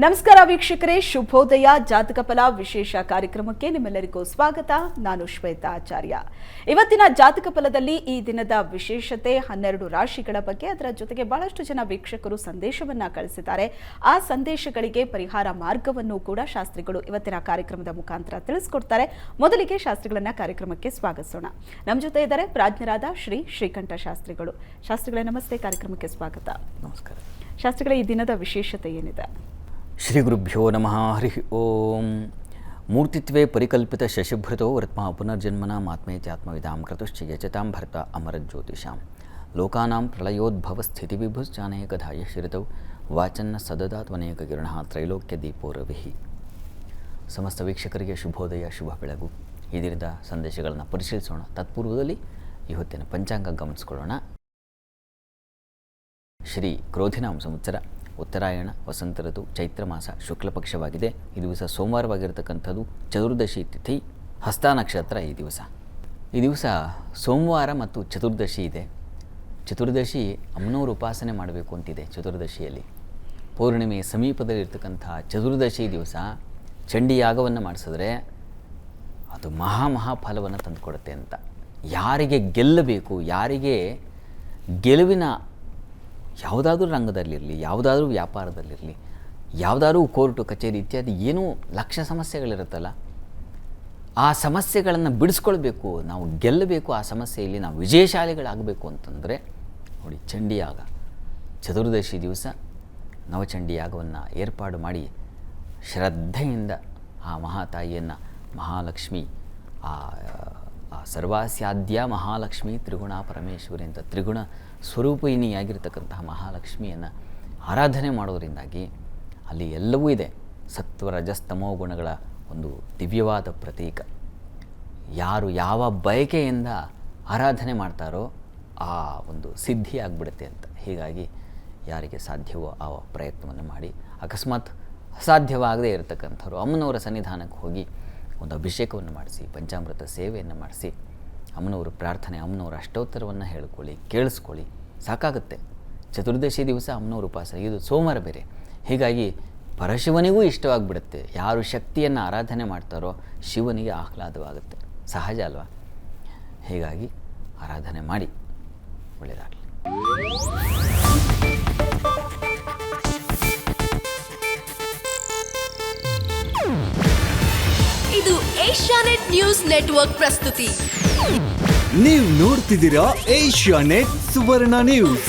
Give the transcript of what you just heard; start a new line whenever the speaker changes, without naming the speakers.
ನಮಸ್ಕಾರ ವೀಕ್ಷಕರೇ, ಶುಭೋದಯ. ಜಾತಕ ಫಲ ವಿಶೇಷ ಕಾರ್ಯಕ್ರಮಕ್ಕೆ ನಿಮ್ಮೆಲ್ಲರಿಗೂ ಸ್ವಾಗತ. ನಾನು ಶ್ವೇತಾ ಆಚಾರ್ಯ. ಇವತ್ತಿನ ಜಾತಕ ಫಲದಲ್ಲಿ ಈ ದಿನದ ವಿಶೇಷತೆ 12 ರಾಶಿಗಳ ಬಗ್ಗೆ, ಅದರ ಜೊತೆಗೆ ಬಹಳಷ್ಟು ಜನ ವೀಕ್ಷಕರು ಸಂದೇಶವನ್ನ ಕಳಿಸಿದ್ದಾರೆ. ಆ ಸಂದೇಶಗಳಿಗೆ ಪರಿಹಾರ ಮಾರ್ಗವನ್ನು ಕೂಡ ಶಾಸ್ತ್ರಿಗಳು ಇವತ್ತಿನ ಕಾರ್ಯಕ್ರಮದ ಮುಖಾಂತರ ತಿಳಿಸ್ಕೊಡ್ತಾರೆ. ಮೊದಲಿಗೆ ಶಾಸ್ತ್ರಿಗಳನ್ನ ಕಾರ್ಯಕ್ರಮಕ್ಕೆ ಸ್ವಾಗತಿಸೋಣ. ನಮ್ಮ ಜೊತೆ ಇದ್ದಾರೆ ಪ್ರಾಜ್ಞರಾದ ಶ್ರೀಕಂಠ ಶಾಸ್ತ್ರಿಗಳು. ಶಾಸ್ತ್ರಿಗಳೇ ನಮಸ್ತೆ, ಕಾರ್ಯಕ್ರಮಕ್ಕೆ ಸ್ವಾಗತ.
ನಮಸ್ಕಾರ
ಶಾಸ್ತ್ರಿಗಳೇ, ಈ ದಿನದ ವಿಶೇಷತೆ ಏನಿದೆ?
ಶ್ರೀ ಗುರುಭ್ಯೋ ನಮಃ. ಹರಿ ಓಂ. ಮೂರ್ತಿತ್ವೇ ಪರಿಕಲ್ಪಿತ ಶಶಿಭೃತೋ ವರ್ತ್ಮ ಪುನರ್ಜನ್ಮನ ಮಾತ್ಮೇತ್ಯಾತ್ಮವಿದಾಂ ಕೃತುಶ್ಚ ಯಜತಾಂ ಭರ್ತ ಅಮರಜ್ಯೋತಿಷಾಂ ಲೋಕಾನಾಂ ಪ್ರಳಯೋದ್ಭವ ಸ್ಥಿತಿವಿಭುಶ್ಚಾನೇಕಧಾಯ ಶಿರತೌ ವಾಚನ್ನ ಸದದಾತ್ಮನೇಕ ಕಿರಣಃ ತ್ರೈಲೋಕ್ಯ ದೀಪೋ ರವಿಃ. ಸಮಸ್ತ ವೀಕ್ಷಕರಿಗೆ ಶುಭೋದಯ, ಶುಭ ಬೆಳಗು. ಈ ದಿನದ ಸಂದೇಶಗಳನ್ನು ಪರಿಶೀಲಿಸೋಣ. ತತ್ಪೂರ್ವದಲ್ಲಿ ಇವತ್ತಿನ ಪಂಚಾಂಗ ಗಮನಿಸ್ಕೊಳ್ಳೋಣ. ಶ್ರೀ ಕ್ರೋಧಿನಾಮ ಸಂವತ್ಸರ, ಉತ್ತರಾಯಣ, ವಸಂತ ಋತು, ಚೈತ್ರ ಮಾಸ, ಶುಕ್ಲ ಪಕ್ಷವಾಗಿದೆ. ಈ ದಿವಸ ಸೋಮವಾರವಾಗಿರ್ತಕ್ಕಂಥದ್ದು. ಚತುರ್ದಶಿ ತಿಥಿ, ಹಸ್ತ ನಕ್ಷತ್ರ. ಈ ದಿವಸ ಸೋಮವಾರ ಮತ್ತು ಚತುರ್ದಶಿ ಇದೆ. ಚತುರ್ದಶಿ ಅಮ್ಮನವರು ಉಪಾಸನೆ ಮಾಡಬೇಕು ಅಂತಿದೆ. ಚತುರ್ದಶಿಯಲ್ಲಿ ಪೌರ್ಣಿಮೆ ಸಮೀಪದಲ್ಲಿರ್ತಕ್ಕಂಥ ಚತುರ್ದಶಿ ದಿವಸ ಚಂಡಿಯಾಗವನ್ನು ಮಾಡಿಸಿದ್ರೆ ಅದು ಮಹಾಫಲವನ್ನು ತಂದುಕೊಡುತ್ತೆ ಅಂತ. ಯಾರಿಗೆ ಗೆಲ್ಲಬೇಕು, ಯಾರಿಗೆ ಗೆಲುವಿನ ಯಾವುದಾದ್ರೂ ರಂಗದಲ್ಲಿರಲಿ, ಯಾವುದಾದ್ರೂ ವ್ಯಾಪಾರದಲ್ಲಿರಲಿ, ಯಾವುದಾದ್ರೂ ಕೋರ್ಟು ಕಚೇರಿ ಇತ್ಯಾದಿ ಏನೂ ಲಕ್ಷ ಸಮಸ್ಯೆಗಳಿರುತ್ತಲ್ಲ, ಆ ಸಮಸ್ಯೆಗಳನ್ನು ಬಿಡಿಸ್ಕೊಳ್ಬೇಕು, ನಾವು ಗೆಲ್ಲಬೇಕು, ಆ ಸಮಸ್ಯೆಯಲ್ಲಿ ನಾವು ವಿಜಯಶಾಲಿಗಳಾಗಬೇಕು ಅಂತಂದರೆ ನೋಡಿ, ಚಂಡಿಯಾಗ ಚತುರ್ದಶಿ ದಿವಸ ನವಚಂಡಿಯಾಗವನ್ನು ಏರ್ಪಾಡು ಮಾಡಿ ಶ್ರದ್ಧೆಯಿಂದ ಆ ಮಹಾತಾಯಿಯನ್ನು, ಮಹಾಲಕ್ಷ್ಮಿ, ಆ ಸರ್ವಾಸ್ಯಾದ್ಯ ಮಹಾಲಕ್ಷ್ಮಿ ತ್ರಿಗುಣ ಪರಮೇಶ್ವರಿ ಅಂತ ತ್ರಿಗುಣ ಸ್ವರೂಪಿಣಿಯಾಗಿರ್ತಕ್ಕಂತಹ ಮಹಾಲಕ್ಷ್ಮಿಯನ್ನು ಆರಾಧನೆ ಮಾಡೋದರಿಂದಾಗಿ ಅಲ್ಲಿ ಎಲ್ಲವೂ ಇದೆ. ಸತ್ವ ರಜಸ್ತಮೋ ಗುಣಗಳ ಒಂದು ದಿವ್ಯವಾದ ಪ್ರತೀಕ. ಯಾರು ಯಾವ ಬಯಕೆಯಿಂದ ಆರಾಧನೆ ಮಾಡ್ತಾರೋ ಆ ಒಂದು ಸಿದ್ಧಿ ಆಗಿಬಿಡುತ್ತೆ ಅಂತ. ಹೀಗಾಗಿ ಯಾರಿಗೆ ಸಾಧ್ಯವೋ ಆ ಪ್ರಯತ್ನವನ್ನು ಮಾಡಿ, ಅಕಸ್ಮಾತ್ ಅಸಾಧ್ಯವಾಗದೇ ಇರತಕ್ಕಂಥವ್ರು ಅಮ್ಮನವರ ಸನ್ನಿಧಾನಕ್ಕೆ ಹೋಗಿ ಒಂದು ಅಭಿಷೇಕವನ್ನು ಮಾಡಿಸಿ, ಪಂಚಾಮೃತ ಸೇವೆಯನ್ನು ಮಾಡಿಸಿ, ಅಮ್ಮನವರು ಪ್ರಾರ್ಥನೆ, ಅಮ್ಮನವರ ಅಷ್ಟೋತ್ತರವನ್ನು ಹೇಳ್ಕೊಳ್ಳಿ, ಕೇಳಿಸ್ಕೊಳ್ಳಿ, ಸಾಕಾಗುತ್ತೆ. ಚತುರ್ದಶಿ ದಿವಸ ಅಮ್ಮನವ್ರ ಉಪಾಸನೆ, ಇದು ಸೋಮವಾರ ಬೇರೆ. ಹೀಗಾಗಿ ಪರಶಿವನಿಗೂ ಇಷ್ಟವಾಗಿಬಿಡುತ್ತೆ. ಯಾರು ಶಕ್ತಿಯನ್ನು ಆರಾಧನೆ ಮಾಡ್ತಾರೋ ಶಿವನಿಗೆ ಆಹ್ಲಾದವಾಗುತ್ತೆ. ಸಹಜ ಅಲ್ವಾ? ಹೀಗಾಗಿ ಆರಾಧನೆ ಮಾಡಿ, ಒಳ್ಳೆಯದಾಗಲಿ.
ಇದು ಏಷ್ಯಾನೆಟ್ ನ್ಯೂಸ್ ನೆಟ್ವರ್ಕ್ ಪ್ರಸ್ತುತಿ.
ನೀವು ನೋಡ್ತಿದ್ದೀರಾ ಏಷ್ಯಾನೆಟ್ ಸುವರ್ಣ ನ್ಯೂಸ್.